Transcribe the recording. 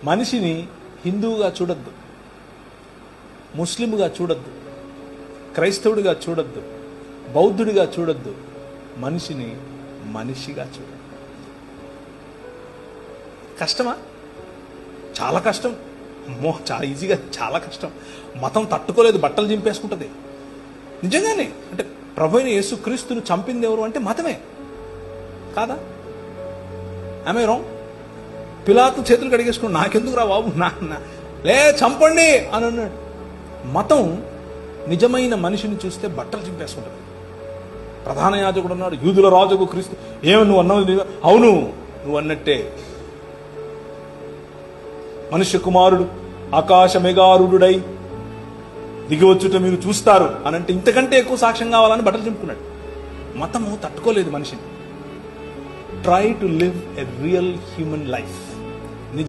మనిషిని హిందువుగా చూడొద్దు, ముస్లింగా చూడొద్దు, క్రైస్తవుడిగా చూడొద్దు, బౌద్ధుడిగా చూడొద్దు. మనిషిని మనిషిగా చూడొద్దు. కష్టమా? చాలా కష్టం. అమ్మో, చాలా ఈజీగా, చాలా కష్టం. మతం తట్టుకోలేదు, బట్టలు చింపేసుకుంటుంది. నిజంగానే. అంటే ప్రభు అయిన యేసుక్రీస్తును చంపింది ఎవరు అంటే మతమే కాదా? ఆమె రాంగ్? పిలాతు చేతులు కడిగేసుకుని నాకెందుకు రా బాబు, లే చంపండి అని అన్నాడు. మతం నిజమైన మనిషిని చూస్తే బట్టలు చింపేసుకుంటుంది. ప్రధాన యాజకుడు అన్నాడు, యూదుల రాజుకు క్రీస్తు. ఏమి నువ్వు అన్నావు? అవును, నువ్వు అన్నట్టే. మనుష్య కుమారుడు ఆకాశ మేఘారుడై దిగివచ్చుట మీరు చూస్తారు అని అంటే ఇంతకంటే ఎక్కువ సాక్ష్యం కావాలని బట్టలు చింపుకున్నాడు. మతము తట్టుకోలేదు మనిషిని. Try to live a real human life.